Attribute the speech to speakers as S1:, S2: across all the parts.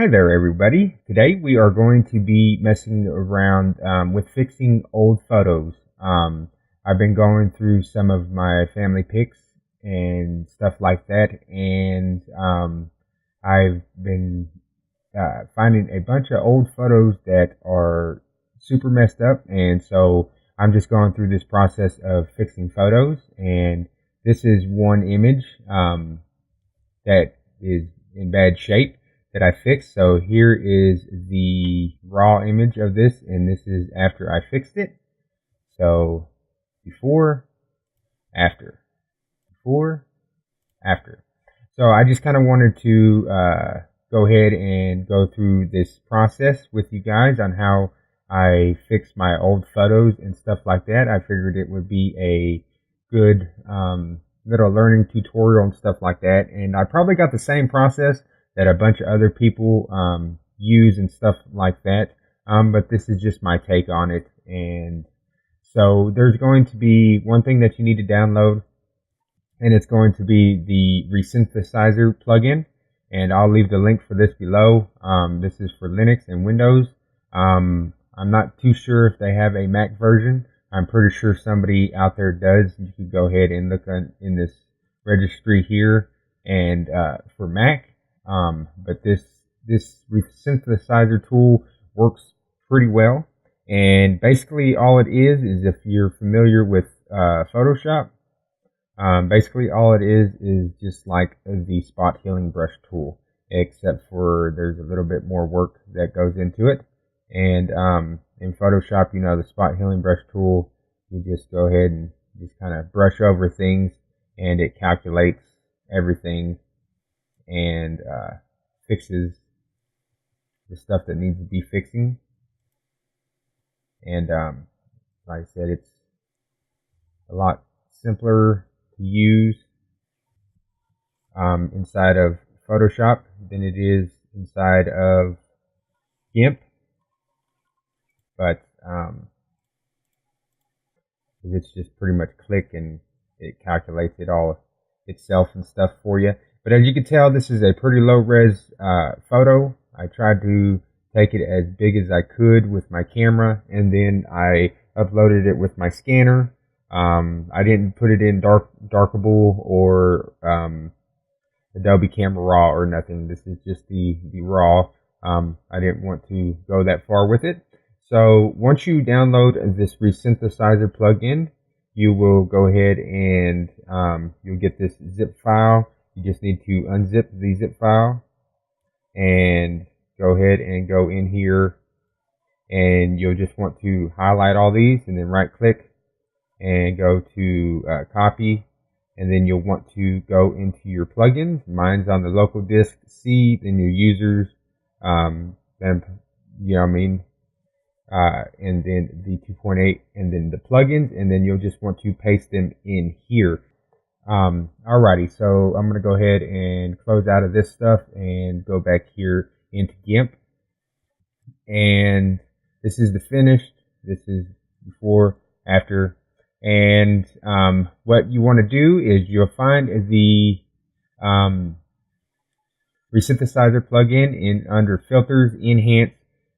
S1: Hi there, everybody. Today we are going to be messing around with fixing old photos. I've been going through some of my family pics and stuff like that, and I've been finding a bunch of old photos that are super messed up, and so I'm just going through this process of fixing photos, and this is one image that is in bad shape that I fixed. So here is the raw image of this, and this is after I fixed it. So before, after, before, after. So I just kind of wanted to go ahead and go through this process with you guys on how I fix my old photos and stuff like that. I figured it would be a good little learning tutorial and stuff like that. And I probably got the same process that a bunch of other people use and stuff like that. But this is just my take on it. And so there's going to be one thing that you need to download, and it's going to be the resynthesizer plugin. And I'll leave the link for this below. This is for Linux and Windows. I'm not too sure if they have a Mac version. I'm pretty sure somebody out there does. You could go ahead and look in this registry here and for Mac. But this resynthesizer tool works pretty well. And basically all it is if you're familiar with Photoshop, basically all it is just like the spot healing brush tool, except for there's a little bit more work that goes into it. And in Photoshop, you know, the spot healing brush tool, you just go ahead and just kind of brush over things, and it calculates everything and fixes the stuff that needs to be fixing. And like I said, it's a lot simpler to use inside of Photoshop than it is inside of Gimp. But it's just pretty much click and it calculates it all itself and stuff for you. But as you can tell, this is a pretty low res photo. I tried to take it as big as I could with my camera, and then I uploaded it with my scanner. I didn't put it in Darkable or Adobe Camera Raw or nothing. This is just the raw. I didn't want to go that far with it. So once you download this resynthesizer plugin, you will go ahead and you'll get this zip file. You just need to unzip the zip file and go ahead and go in here, and you'll just want to highlight all these and then right click and go to copy, and then you'll want to go into your plugins. Mine's on the local disk C, then your users, then, you know what I mean, and then the 2.8, and then the plugins, and then you'll just want to paste them in here. Alrighty, so I'm going to go ahead and close out of this stuff and go back here into Gimp. And this is the finished. This is before, after. And what you want to do is you'll find the resynthesizer plugin in under filters, enhance,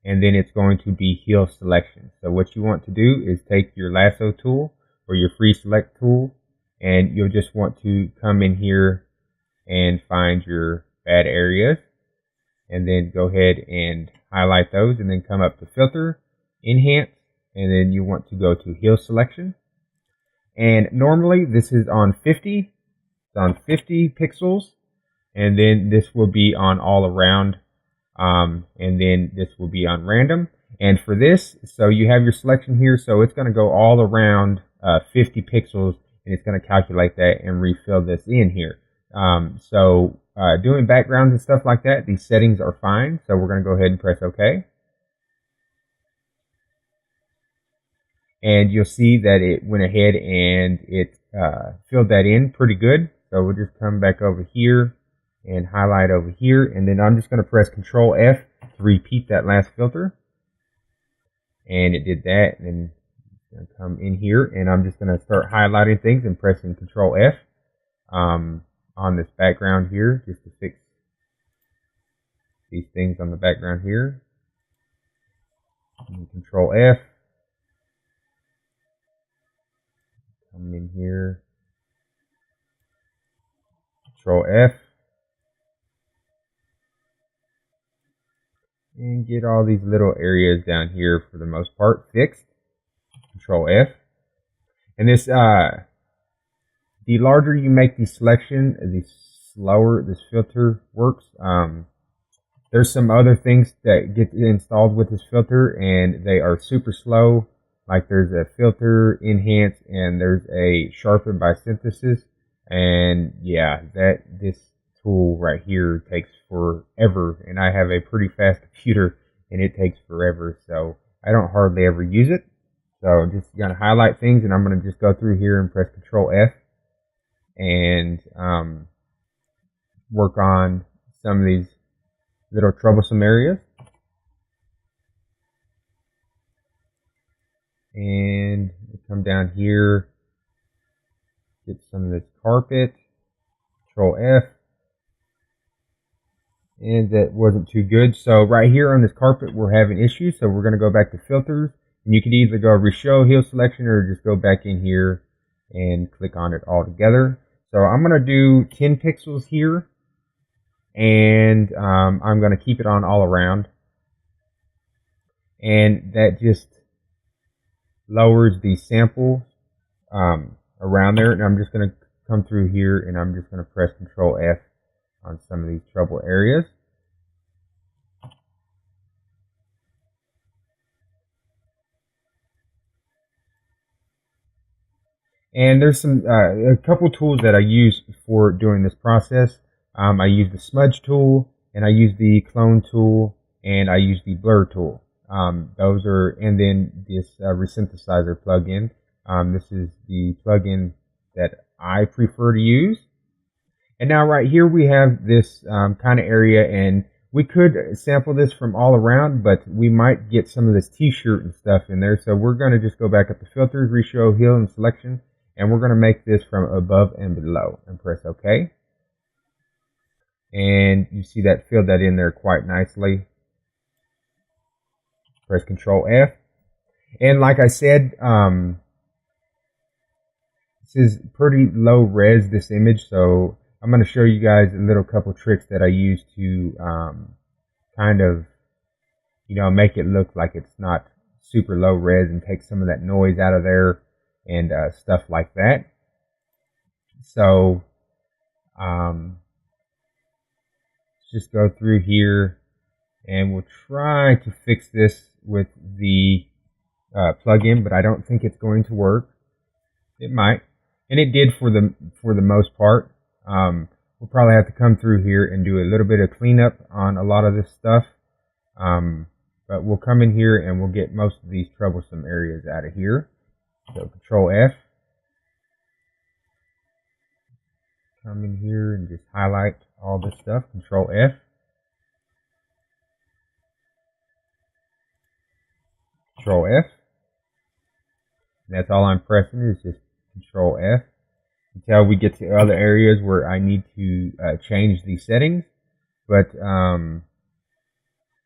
S1: and then it's going to be heal selection. So what you want to do is take your lasso tool or your free select tool, and you'll just want to come in here and find your bad areas, and then go ahead and highlight those, and then come up to filter, enhance, and then you want to go to heal selection. And normally this is on 50. It's on 50 pixels, and then this will be on all around, and then this will be on random. And for this, so you have your selection here, so it's going to go all around 50 pixels, and it's going to calculate that and refill this in here. So doing backgrounds and stuff like that, these settings are fine. So we're going to go ahead and press OK. And you'll see that it went ahead and it filled that in pretty good. So we'll just come back over here and highlight over here. And then I'm just going to press Control F to repeat that last filter. And it did that. And then I'm going to come in here, and I'm just going to start highlighting things and pressing Control F on this background here just to fix these things on the background here. And Control F. Come in here. Control F. And get all these little areas down here for the most part fixed. Control F. And this, the larger you make the selection, the slower this filter works. There's some other things that get installed with this filter, and they are super slow. Like there's a filter enhance, and there's a sharpen by synthesis. And yeah, this tool right here takes forever, and I have a pretty fast computer, and it takes forever, so I don't hardly ever use it. So just gonna highlight things, and I'm gonna just go through here and press Control F and work on some of these little troublesome areas. And come down here, get some of this carpet, Control F. And that wasn't too good. So right here on this carpet, we're having issues. So we're going to go back to filters. And you could either go reshow hill selection or just go back in here and click on it all together. So I'm going to do 10 pixels here. And I'm going to keep it on all around. And that just lowers the sample around there. And I'm just going to come through here and I'm just going to press Control F on some of these trouble areas. And there's a couple tools that I use for doing this process. I use the smudge tool, and I use the clone tool, and I use the blur tool. Those are, and then this resynthesizer plugin. This is the plugin that I prefer to use. And now right here we have this kind of area, and we could sample this from all around, but we might get some of this t-shirt and stuff in there. So we're going to just go back up to filters, reshow, hill, and selection, and we're going to make this from above and below and press OK. And you see that filled that in there quite nicely. Press Control F. And like I said, this is pretty low res, this image, so I'm going to show you guys a little couple tricks that I use to kind of, make it look like it's not super low res and take some of that noise out of there and stuff like that. So let's just go through here and we'll try to fix this with the plugin, but I don't think it's going to work. It might, and it did for the most part. We'll probably have to come through here and do a little bit of cleanup on a lot of this stuff. But we'll come in here and we'll get most of these troublesome areas out of here. So Control F. Come in here and just highlight all this stuff. Control F. Control F. And that's all I'm pressing is just Control F. Until we get to other areas where I need to change the settings. But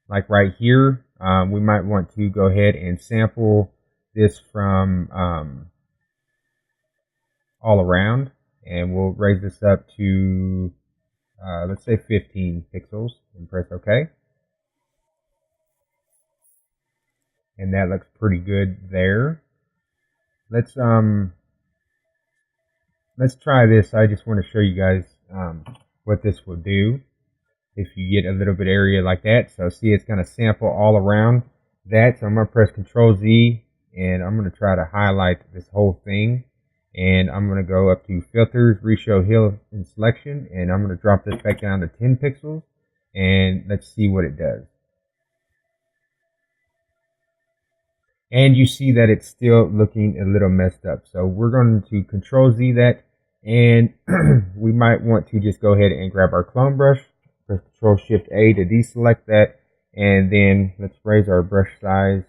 S1: like right here, we might want to go ahead and sample this from all around. And we'll raise this up to, let's say 15 pixels and press OK. And that looks pretty good there. Let's try this. I just want to show you guys what this will do if you get a little bit area like that. So see, it's going to sample all around that. So I'm going to press Control Z and I'm going to try to highlight this whole thing. And I'm going to go up to filters, reshow, hill, and selection. And I'm going to drop this back down to 10 pixels. And let's see what it does. And you see that it's still looking a little messed up. So we're going to Control Z that. And we might want to just go ahead and grab our clone brush. Press Control Shift A to deselect that. And then let's raise our brush size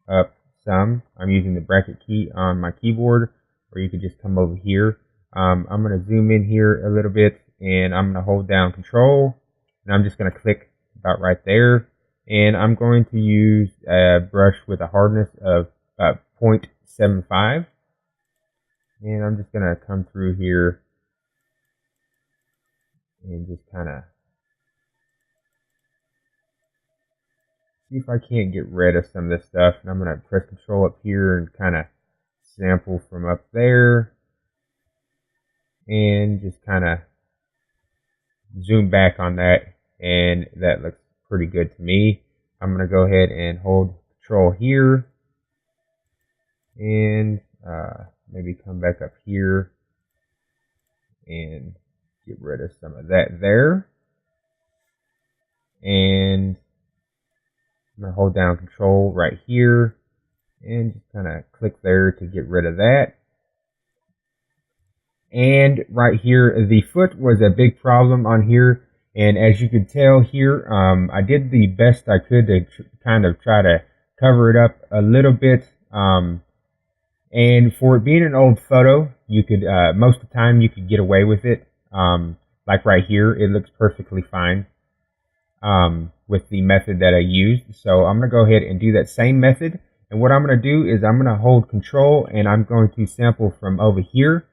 S1: up some. I'm using the bracket key on my keyboard. Or you could just come over here. I'm going to zoom in here a little bit. And I'm going to hold down Control. And I'm just going to click about right there. And I'm going to use a brush with a hardness of 0.75. And I'm just going to come through here and just kind of see if I can't get rid of some of this stuff. And I'm going to press Control up here and kind of sample from up there. And just kind of zoom back on that. And that looks pretty good to me. I'm going to go ahead and hold Control here. And maybe come back up here and get rid of some of that there. And I'm going to hold down Control right here and just kind of click there to get rid of that. And right here, the foot was a big problem on here. And as you can tell here, I did the best I could to kind of try to cover it up a little bit. And for it being an old photo, you could, most of the time you could get away with it. Like right here, it looks perfectly fine with the method that I used. So I'm going to go ahead and do that same method. And what I'm going to do is I'm going to hold Control and I'm going to sample from over here.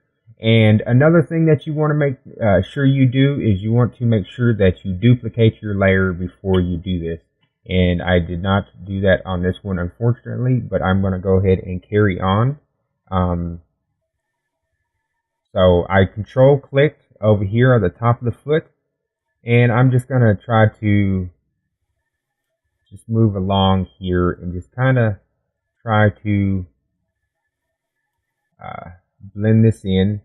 S1: And another thing that you want to make sure you do is you want to make sure that you duplicate your layer before you do this. And I did not do that on this one, unfortunately, but I'm going to go ahead and carry on. So I Control clicked over here at the top of the foot, and I'm just going to try to just move along here and just kind of try to blend this in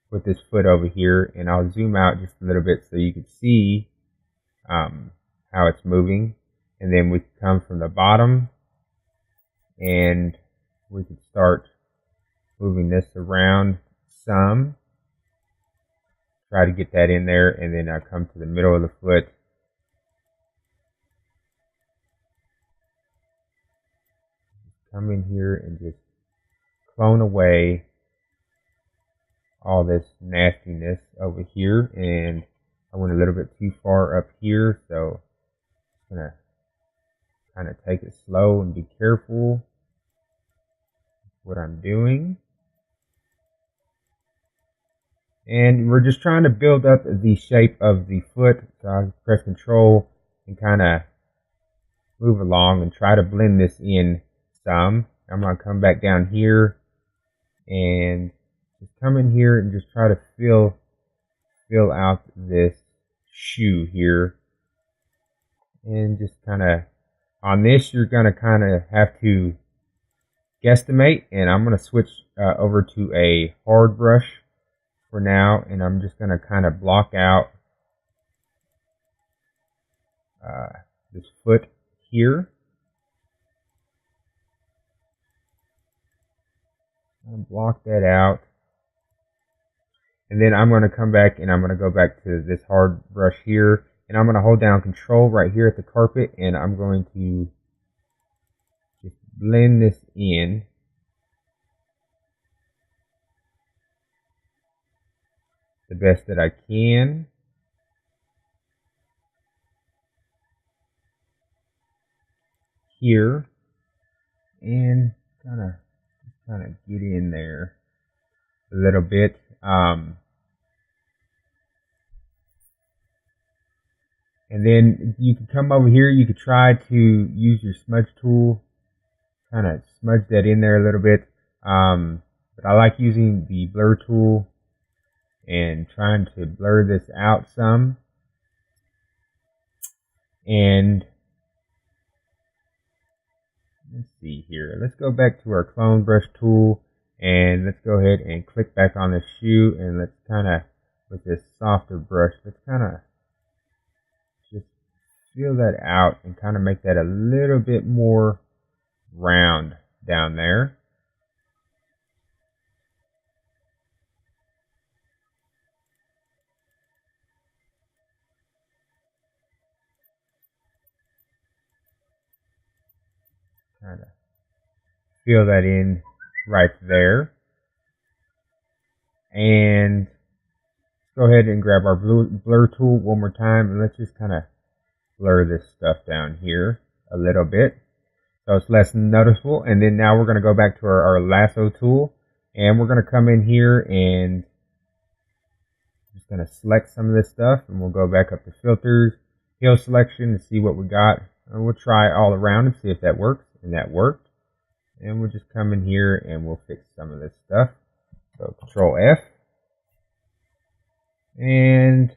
S1: with this foot over here, and I'll zoom out just a little bit so you can see how it's moving. And then we can come from the bottom and we can start moving this around some. Try to get that in there, and then I'll come to the middle of the foot. Come in here and just clone away all this nastiness over here. And I went a little bit too far up here, so I'm going to kind of take it slow and be careful what I'm doing. And we're just trying to build up the shape of the foot. So I press Control and kind of move along and try to blend this in some. I'm going to come back down here and just come in here and just try to fill out this shoe here. And just kind of, on this, you're going to kind of have to guesstimate. And I'm going to switch over to a hard brush for now, and I'm just going to kind of block out this foot here. I'll block that out, and then I'm going to come back and I'm going to go back to this hard brush here, and I'm going to hold down Control right here at the carpet, and I'm going to just blend this in. The best that I can. Here. And kind of get in there a little bit. And then you can come over here. You could try to use your smudge tool. Kind of smudge that in there a little bit. But I like using the blur tool and trying to blur this out some. And let's see here. Let's go back to our clone brush tool and let's go ahead and click back on the shoe, and let's kind of, with this softer brush, let's kind of just feel that out and kind of make that a little bit more round down there. Kind of feel that in right there. And go ahead and grab our blur tool one more time, and let's just kind of blur this stuff down here a little bit so it's less noticeable. And then now we're going to go back to our lasso tool, and we're going to come in here and just going to select some of this stuff, and we'll go back up to filters, hill selection, to see what we got. And we'll try all around and see if that works, and that worked. And we'll just come in here and we'll fix some of this stuff. So Control F, and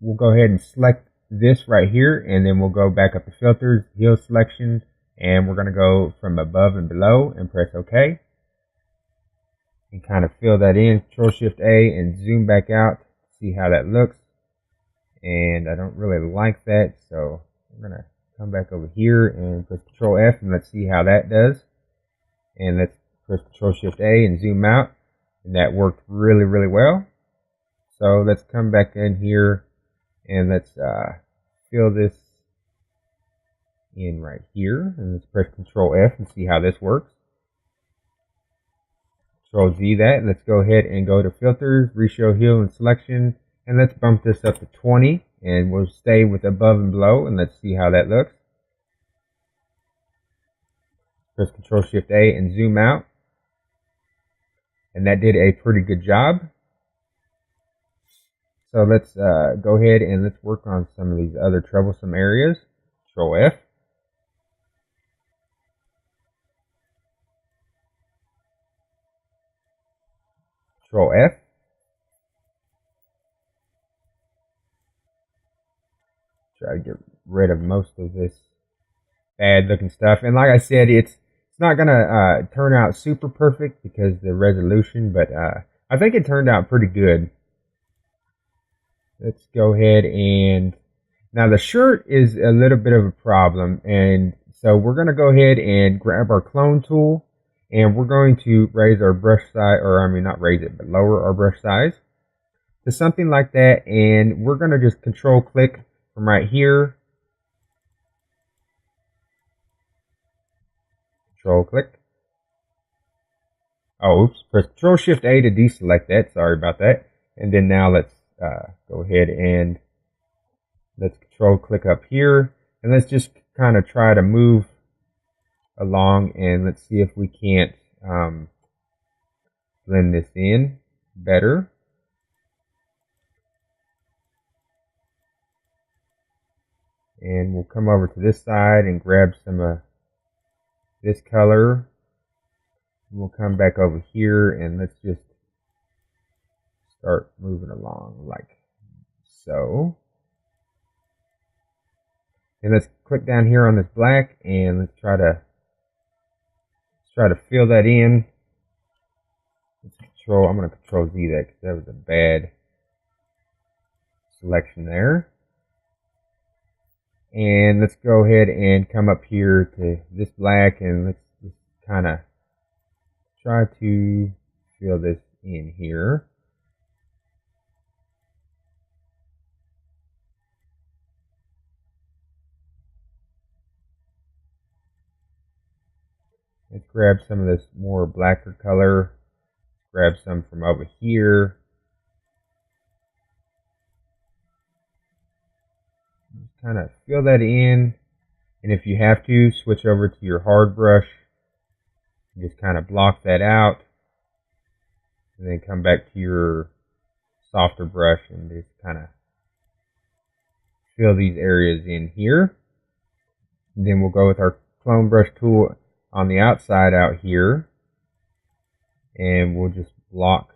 S1: we'll go ahead and select this right here, and then we'll go back up to filters, hill selection, and we're going to go from above and below and press OK. And kind of fill that in. Control Shift A and zoom back out to see how that looks. And I don't really like that, so I'm going to come back over here and press Control F, and let's see how that does. And let's press Control Shift A and zoom out, and that worked really, really well. So let's come back in here and let's fill this in right here, and let's press Control F and see how this works. Control Z that, and let's go ahead and go to filters, ratio, hill, and selection, and let's bump this up to 20, and we'll stay with above and below, and let's see how that looks. Press Control Shift A and zoom out, and that did a pretty good job. So let's go ahead and let's work on some of these other troublesome areas. Control F. Control F. Try to get rid of most of this bad looking stuff. And like I said, it's not going to turn out super perfect because the resolution, but I think it turned out pretty good. Let's go ahead and now the shirt is a little bit of a problem, and so we're going to go ahead and grab our clone tool, and we're going to raise our brush size, or I mean not raise it, but lower our brush size to something like that, and we're going to just control click from right here. Control click. Oh, oops. Press Control Shift A to deselect that. Sorry about that. And then now let's go ahead and let's control click up here, and let's just kind of try to move along, and let's see if we can't blend this in better. And we'll come over to this side and grab some of this color. We'll come back over here and let's just start moving along like so. And let's click down here on this black, and let's try to fill that in. I'm going to Control Z that because that was a bad selection there. And let's go ahead and come up here to this black, and let's just kind of try to fill this in here. Let's grab some of this more blacker color. Grab some from over here. Just kind of fill that in. And if you have to, switch over to your hard brush. Just kind of block that out. And then come back to your softer brush and just kind of fill these areas in here. And then we'll go with our clone brush tool on the outside out here, and we'll just block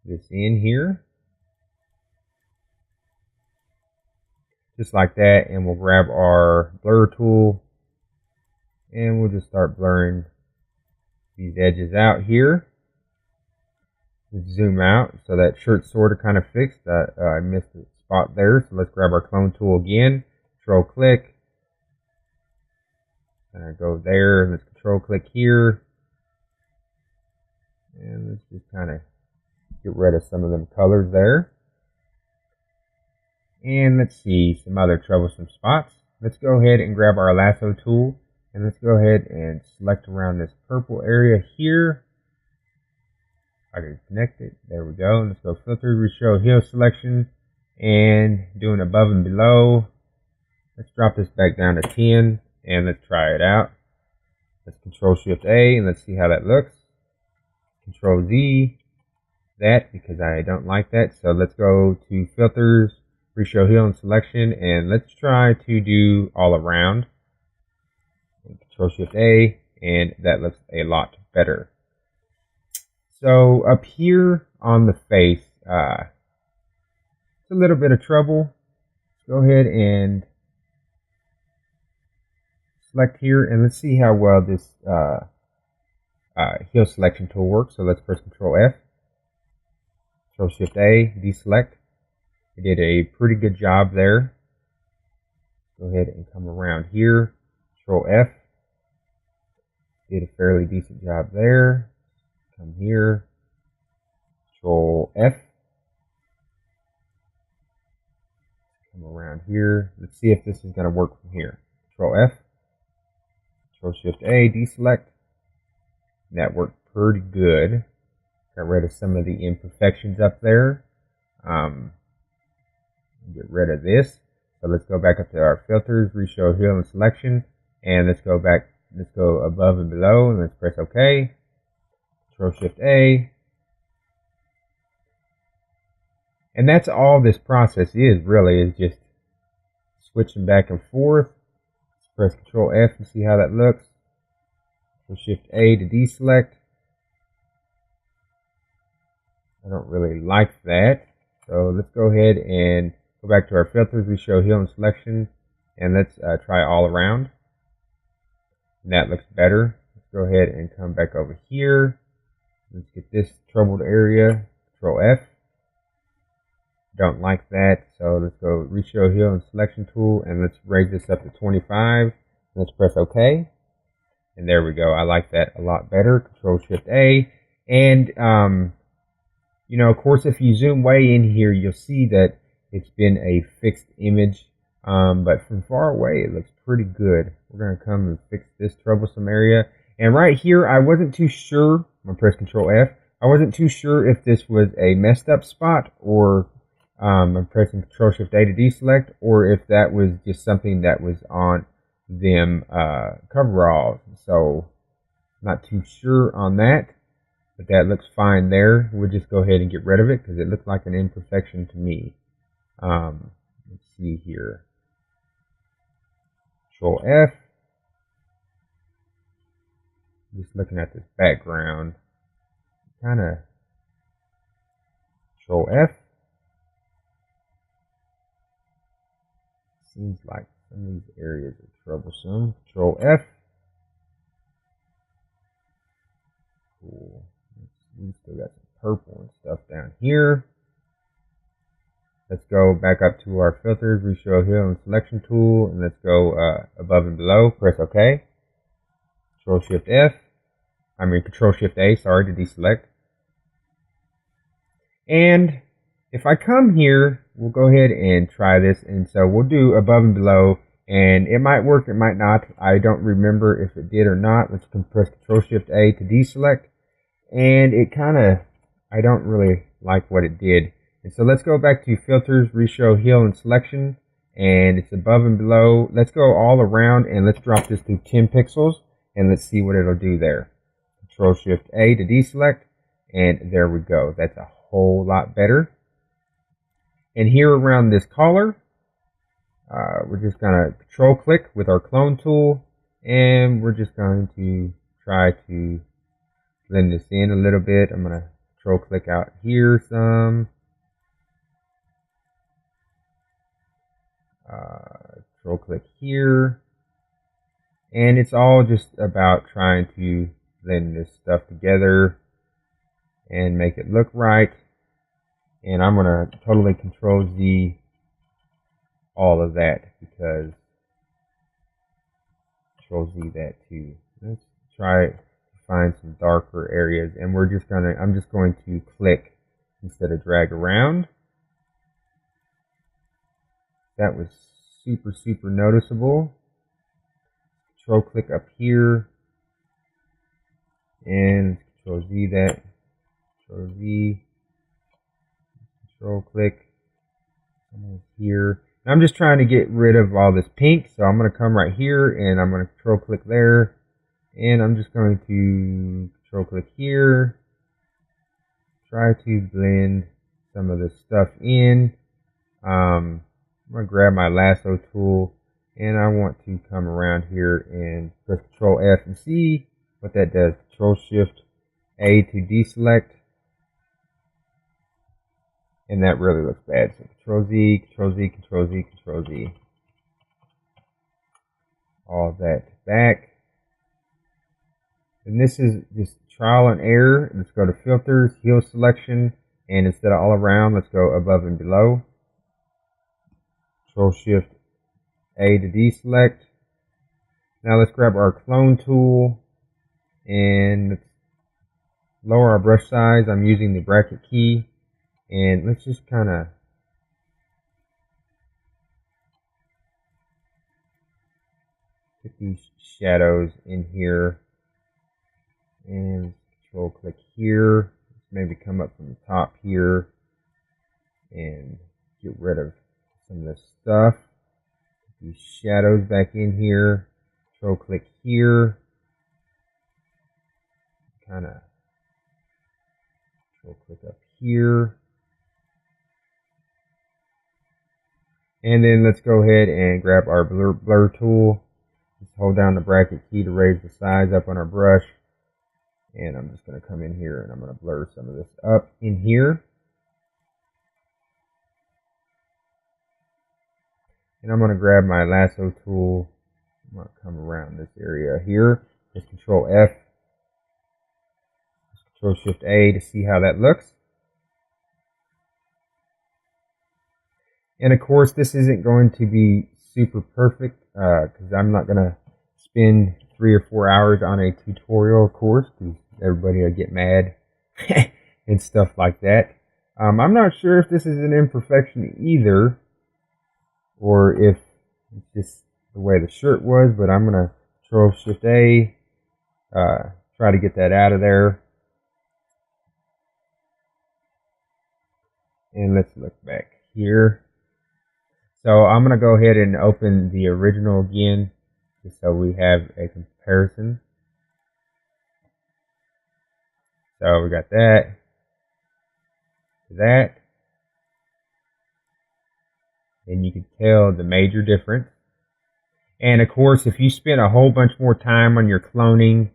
S1: this in here just like that, and we'll grab our blur tool and we'll just start blurring these edges out here. Let's zoom out so that shirt's sort of kind of fixed. I missed a spot there, so let's grab our clone tool again, control click, and I go there, and let's control click here, and let's just kind of get rid of some of them colors there. And let's see some other troublesome spots. Let's go ahead and grab our lasso tool, and let's go ahead and select around this purple area here. I can connect it. There we go. Let's go filter, show hill selection, and doing above and below. Let's drop this back down to 10 and let's try it out. Let's Control Shift A and let's see how that looks. Control Z that because I don't like that. So let's go to filters, reshow hill and selection, and let's try to do all around. Control Shift A, and that looks a lot better. So up here on the face, it's a little bit of trouble. Go ahead and select here, and let's see how well this hill selection tool works. So let's press Control F, Control Shift A, deselect. It did a pretty good job there. Go ahead and come around here, Control F. Did a fairly decent job there. Come here, Control F. Come around here. Let's see if this is going to work from here. Control F, Control Shift A, deselect. That worked pretty good. Got rid of some of the imperfections up there. Get rid of this. So let's go back up to our filters, reshow hill and selection, and let's go back. Let's go above and below, and let's press OK. Control Shift A. And that's all this process is, really, is just switching back and forth. Let's press Control F and see how that looks. Control Shift A to deselect. I don't really like that. So let's go ahead and go back to our filters, reshow hill and selection, and let's try all around. And that looks better. Let's go ahead and come back over here. Let's get this troubled area. Control F. Don't like that. So let's go reshow hill and selection tool, and let's raise this up to 25. Let's press OK. And there we go. I like that a lot better. Control Shift A. And, you know, of course, if you zoom way in here, you'll see that it's been a fixed image. But from far away, it looks pretty good. We're going to come and fix this troublesome area. And right here, I wasn't too sure. I'm going to press Control F. I wasn't too sure if this was a messed up spot, or I'm pressing Control Shift A to deselect, or if that was just something that was on them coveralls. So not too sure on that, but that looks fine there. We'll just go ahead and get rid of it because it looked like an imperfection to me. Let's see here. Control F. Just looking at this background, kind of Control F. Seems like some of these areas are troublesome. Control F. Cool. We still got some purple and stuff down here. Let's go back up to our filters, reshow hill and selection tool, and let's go above and below. Press OK. Control Shift F. Control Shift A, sorry, to deselect. And if I come here, we'll go ahead and try this. And so we'll do above and below, and it might work, it might not. I don't remember if it did or not. Let's press Control Shift A to deselect. And it kind of, I don't really like what it did. And so let's go back to filters, reshow hill and selection, and it's above and below. Let's go all around, and let's drop this to 10 pixels, and let's see what it'll do there. Control Shift A to deselect, and there we go. That's a whole lot better. And here around this collar, we're just going to control click with our clone tool, and we're just going to try to blend this in a little bit. I'm going to control click out here some. Control click here. And it's all just about trying to blend this stuff together and make it look right. And I'm going to totally Control Z all of that, because Control Z that too. Let's try to find some darker areas, and I'm just going to click instead of drag around. That was super noticeable. Control click up here, and Control Z that. Control Z. Control click. almost here. And I'm just trying to get rid of all this pink, so I'm going to come right here and I'm going to control click there, and I'm just going to control click here, try to blend some of this stuff in. I'm going to grab my lasso tool, and I want to come around here and press Control F and see what that does. Control Shift A to deselect, and that really looks bad. So Control Z, Control Z, Control Z, Control Z. All that back. And this is just trial and error. Let's go to Filters, Hue Selection, and instead of all around, let's go above and below. Control Shift A to deselect. Now let's grab our clone tool and let's lower our brush size. I'm using the bracket key, and let's just kind of get these shadows in here, and control click here. Let's maybe come up from the top here and get rid of some of this stuff. Put these shadows back in here. Control click here. Kind of control click up here. And then let's go ahead and grab our blur tool. Just hold down the bracket key to raise the size up on our brush. And I'm just going to come in here and I'm going to blur some of this up in here. And I'm going to grab my lasso tool. I'm going to come around this area here. Just Control F. Just Control Shift A to see how that looks. And of course, this isn't going to be super perfect because I'm not going to spend 3 or 4 hours on a tutorial course because everybody will get mad and stuff like that. I'm not sure if this is an imperfection either, or if it's just the way the shirt was, but I'm going to Control Shift A, try to get that out of there. And let's look back here. So I'm going to go ahead and open the original again, just so we have a comparison. So we got that, and you can tell the major difference. And of course, if you spend a whole bunch more time on your cloning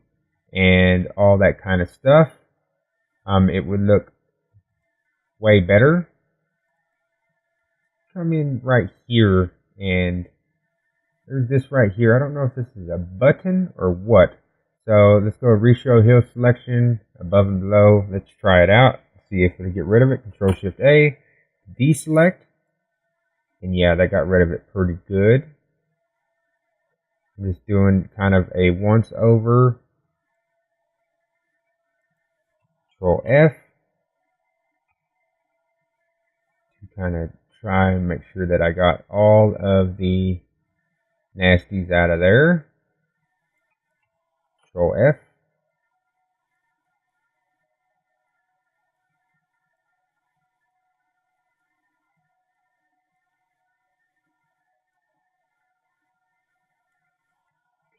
S1: and all that kind of stuff, it would look way better. Come in right here, and there's this right here. I don't know if this is a button or what. So let's go reshow Hue Selection above and below. Let's try it out. See if it'll get rid of it. Control Shift A, deselect, and yeah, that got rid of it pretty good. I'm just doing kind of a once over. Control F to kind of try and make sure that I got all of the nasties out of there. Control F.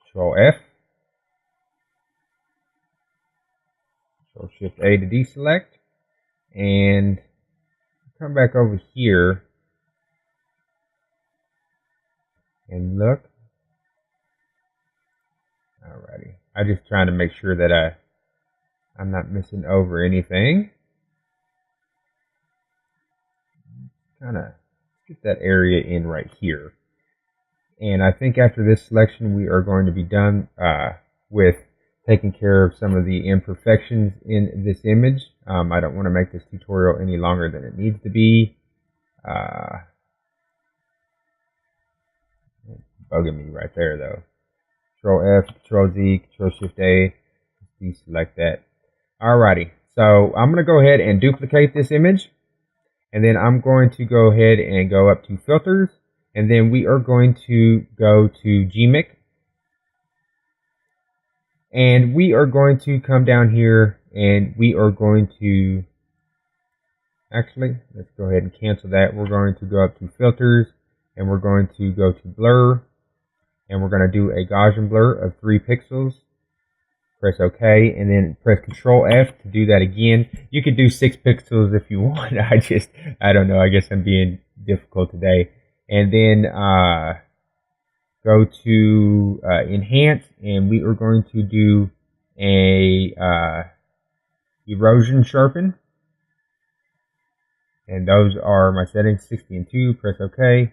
S1: Control F. Control Shift A to deselect. And come back over here and look. Alrighty. I'm just trying to make sure that I'm not missing over anything. Kind of get that area in right here. And I think after this selection, we are going to be done with taking care of some of the imperfections in this image. I don't want to make this tutorial any longer than it needs to be. It's bugging me right there, though. Control F, Control Z, Control Shift A, deselect that. Alrighty, so I'm going to go ahead and duplicate this image, and then I'm going to go ahead and go up to Filters, and then we are going to go to Gimp, and we are going to come down here, and we are going to Actually, let's go ahead and cancel that. We're going to go up to filters, and we're going to go to blur, and we're going to do a Gaussian blur of 3 pixels. Press OK, and then press Control F to do that again. You could do 6 pixels if you want. I don't know. I guess I'm being difficult today. And then go to Enhance, and we are going to do a erosion sharpen. And those are my settings, 60 and 2. Press OK.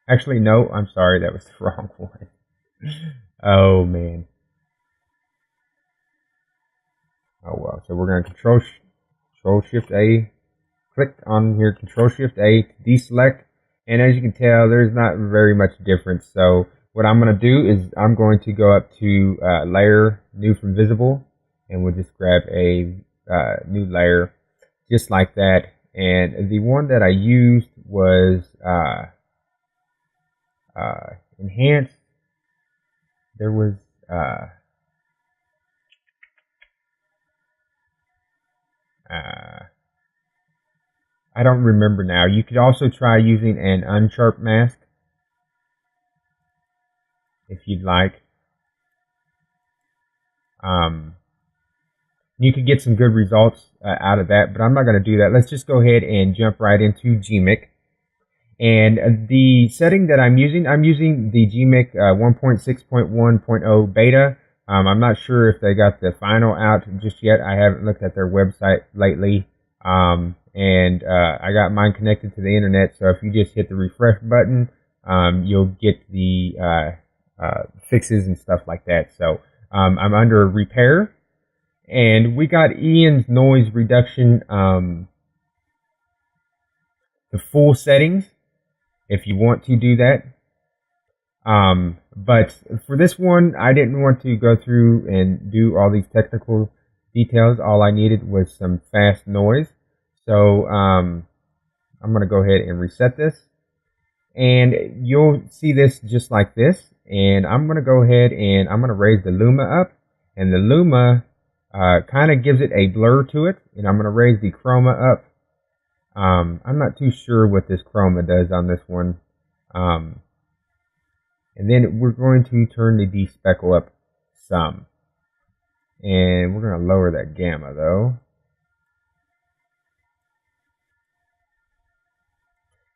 S1: Actually, no, I'm sorry. That was the wrong one. Oh, man. Oh, well. So we're going to Control Shift A. Click on here, Control Shift A to deselect. And as you can tell, there's not very much difference. So what I'm going to do is I'm going to go up to Layer, New from Visible. And we'll just grab a new layer just like that. And the one that I used was Enhance. There was I don't remember now. You could also try using an unsharp mask if you'd like. You could get some good results out of that, but I'm not going to do that. Let's just go ahead and jump right into Gimp. And the setting that I'm using the Gimp 1.6.1.0 beta. I'm not sure if they got the final out just yet. I haven't looked at their website lately. And I got mine connected to the internet, so if you just hit the refresh button, you'll get the fixes and stuff like that. So I'm under repair, and we got Ian's noise reduction, the full settings, if you want to do that. But for this one, I didn't want to go through and do all these technical details. All I needed was some fast noise. So I'm going to go ahead and reset this. And you'll see this just like this. And I'm going to go ahead and I'm going to raise the Luma up. And the Luma kind of gives it a blur to it. And I'm going to raise the Chroma up. I'm not too sure what this Chroma does on this one. And then we're going to turn the despeckle up some. And we're going to lower that gamma though.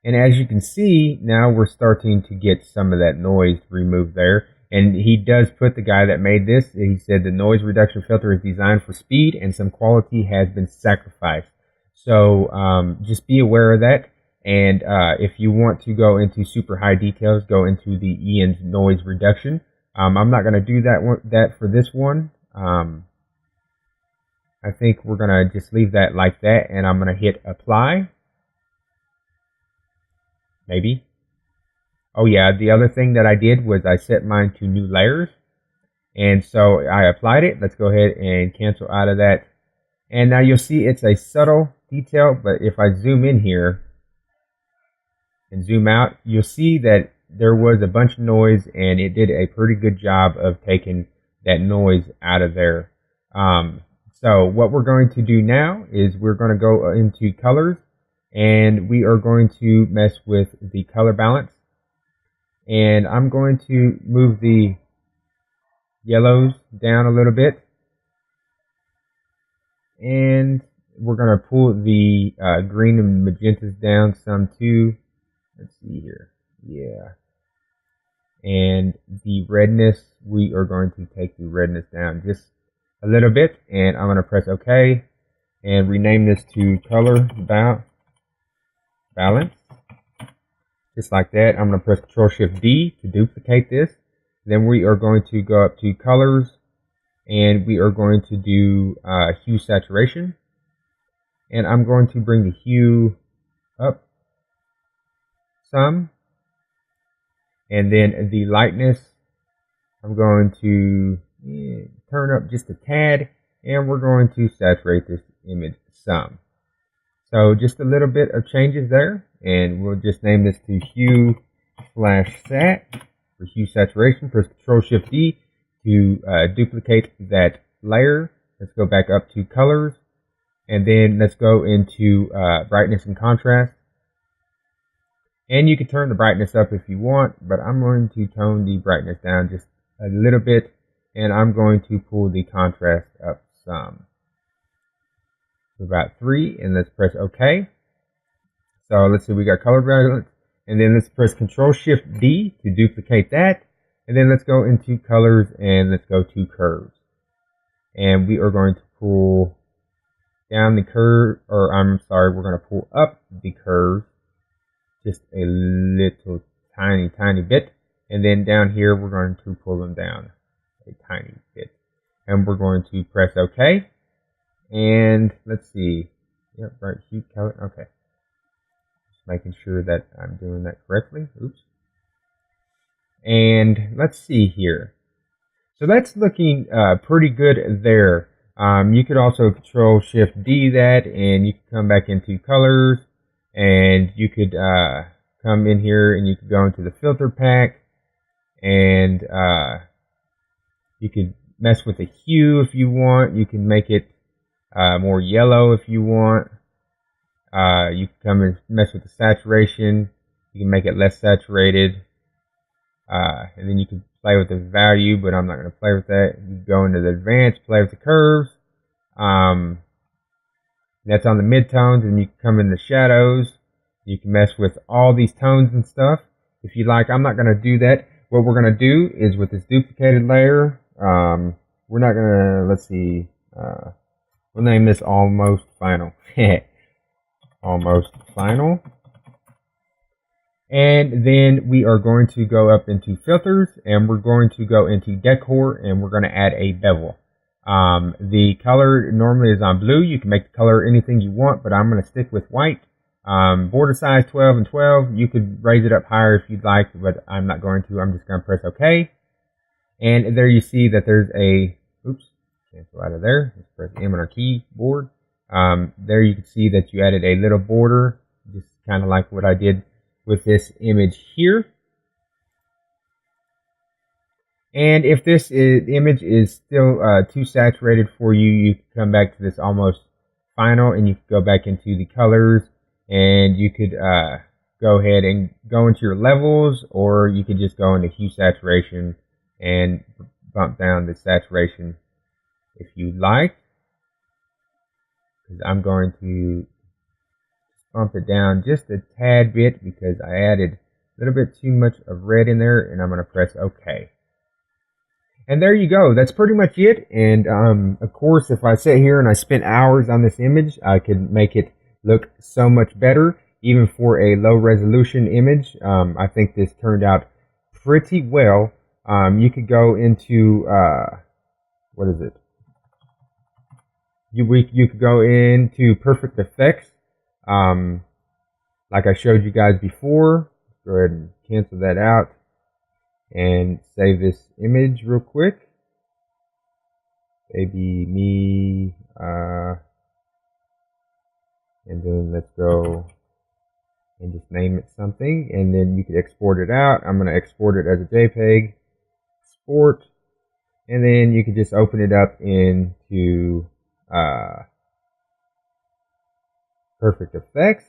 S1: And as you can see, now we're starting to get some of that noise removed there. And he does put, the guy that made this, he said the noise reduction filter is designed for speed and some quality has been sacrificed. So just be aware of that. And if you want to go into super high details, go into the Ian's noise reduction. I'm not going to do that for this one. I think we're going to just leave that like that, and I'm going to hit apply. Maybe. Oh yeah, the other thing that I did was I set mine to new layers. And so I applied it. Let's go ahead and cancel out of that. And now you'll see it's a subtle detail, but if I zoom in here and zoom out, you'll see that there was a bunch of noise, and it did a pretty good job of taking that noise out of there. So what we're going to do now is we're going to go into colors, and we are going to mess with the color balance. And I'm going to move the yellows down a little bit. And we're going to pull the green and magentas down some too. Let's see here. Yeah. And the redness, we are going to take the redness down just a little bit. And I'm going to press OK. And rename this to color balance. Just like that. I'm going to press Control Shift D to duplicate this. Then we are going to go up to colors, and we are going to do hue saturation. And I'm going to bring the hue up some. And then the lightness, I'm going to turn up just a tad, and we're going to saturate this image some. So just a little bit of changes there, and we'll just name this to hue/sat for hue saturation. Press Control Shift D to duplicate that layer. Let's go back up to colors, And then let's go into brightness and contrast. And you can turn the brightness up if you want, but I'm going to tone the brightness down just a little bit, and I'm going to pull the contrast up some. So about 3, and let's press OK. So let's see, we got color balance, and then let's press Control-Shift-D to duplicate that, and then let's go into colors, and let's go to curves. And we are going to pull down the curve, or I'm sorry, we're going to pull up the curves just a little tiny bit, and then down here we're going to pull them down a tiny bit, and we're going to press OK. And let's see, yep, right, hue, color, okay, just making sure that I'm doing that correctly. Oops. And let's see here, so that's looking pretty good there. You could also Control-Shift-D that, and you can come back into colors, and you could come in here and you could go into the filter pack, and you could mess with the hue if you want. You can make it more yellow if you want. You can come and mess with the saturation. You can make it less saturated, and then you can play with the value, but I'm not going to play with that. You can go into the advanced, play with the curves. That's on the midtones, and you can come in the shadows. You can mess with all these tones and stuff if you like. I'm not going to do that. What we're going to do is with this duplicated layer, we're not going to, let's see, we'll name this Almost Final. Almost Final. And then we are going to go up into filters, and we're going to go into decor, and we're going to add a bevel. The color normally is on blue. You can make the color anything you want, but I'm going to stick with white. Border size 12 and 12. You could raise it up higher if you'd like, but I'm not going to. I'm just going to press OK. And there you see that there's a, oops, cancel out of there. Let's press M on our keyboard. There you can see that you added a little border, just kind of like what I did with this image here. And if this image is still too saturated for you, you can come back to this Almost Final, and you can go back into the colors, and you could go ahead and go into your levels, or you could just go into hue saturation and bump down the saturation if you like. Because I'm going to bump it down just a tad bit because I added a little bit too much of red in there, and I'm going to press OK. And there you go. That's pretty much it. And of course, if I sit here and I spent hours on this image, I could make it look so much better, even for a low resolution image. I think this turned out pretty well. You could go into what is it? You could go into Perfect Effects, like I showed you guys before. Go ahead and cancel that out and save this image real quick. Baby me, and then let's go and just name it something, and then you can export it out. I'm going to export it as a JPEG, export, and then you can just open it up into Perfect Effects.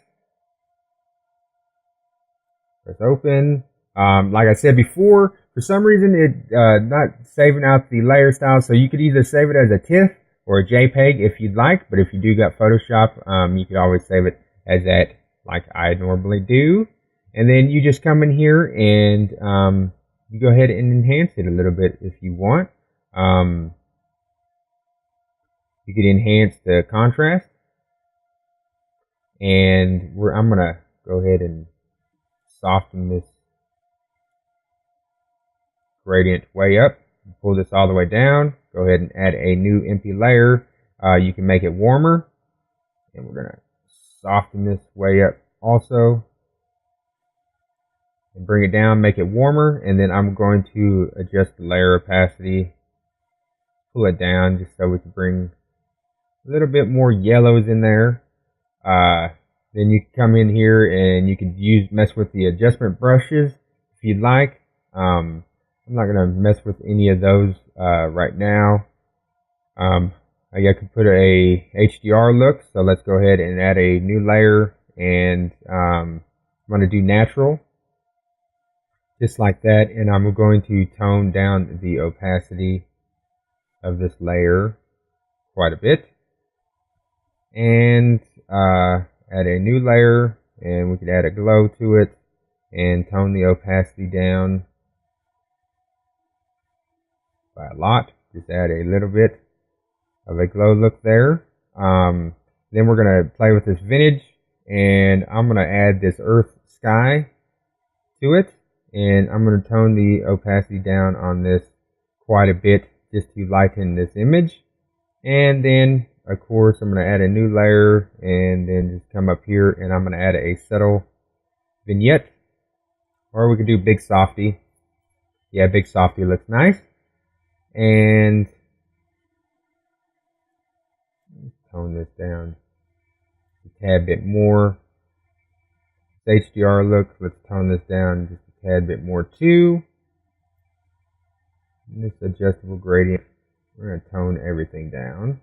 S1: Press open. Like I said before, for some reason it not saving out the layer style, so you could either save it as a TIFF or a JPEG if you'd like, but if you do got Photoshop, you could always save it as that like I normally do. And then you just come in here and you go ahead and enhance it a little bit if you want. You could enhance the contrast, and I'm gonna go ahead and soften this gradient way up. Pull this all the way down. Go ahead and add a new empty layer. You can make it warmer, and we're gonna soften this way up also, and bring it down, make it warmer, and then I'm going to adjust the layer opacity, pull it down just so we can bring a little bit more yellows in there. Then you can come in here and you can mess with the adjustment brushes if you'd like. I'm not going to mess with any of those right now. You can put a HDR look, so let's go ahead and add a new layer, and I'm going to do natural, just like that, and I'm going to tone down the opacity of this layer quite a bit, and add a new layer, and we could add a glow to it and tone the opacity down by a lot. Just add a little bit of a glow look there. Then we're going to play with this vintage, and I'm going to add this earth sky to it, and I'm going to tone the opacity down on this quite a bit just to lighten this image. And then of course I'm going to add a new layer, and then just come up here and I'm going to add a subtle vignette, or we could do big softy. Yeah, big softy looks nice. And tone this down a tad bit more. This HDR look, let's tone this down just a tad bit more too. And this adjustable gradient, we're going to tone everything down.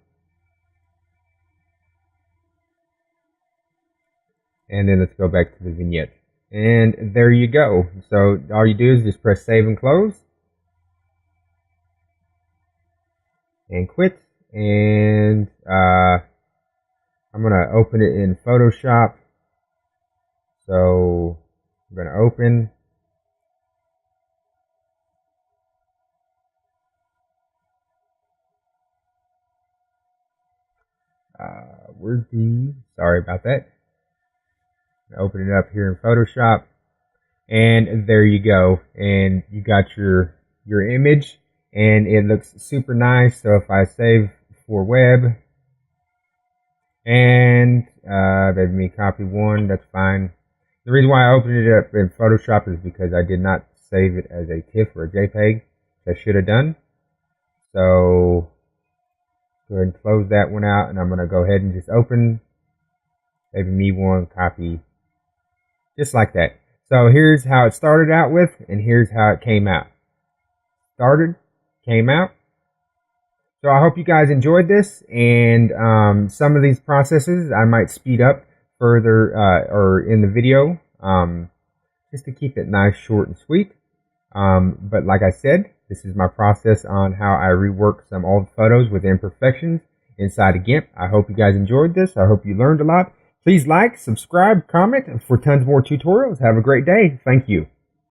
S1: And then let's go back to the vignette. And there you go. So all you do is just press save and close. And quit. And I'm going to open it in Photoshop. So I'm going to open. Where's the, sorry about that. Open it up here in Photoshop. And there you go. And you got your image. And it looks super nice. So if I save for web, and let me copy one, that's fine. The reason why I opened it up in Photoshop is because I did not save it as a TIFF or a JPEG, which I should have done. So go ahead and close that one out, and I'm going to go ahead and just open maybe me one, copy, just like that. So here's how it started out with, and here's how it came out. Started, came out. So I hope you guys enjoyed this, and some of these processes I might speed up further or in the video, just to keep it nice, short, and sweet. But like I said, this is my process on how I rework some old photos with imperfections inside of Gimp. I hope you guys enjoyed this. I hope you learned a lot. Please like, subscribe, comment for tons more tutorials. Have a great day. Thank you.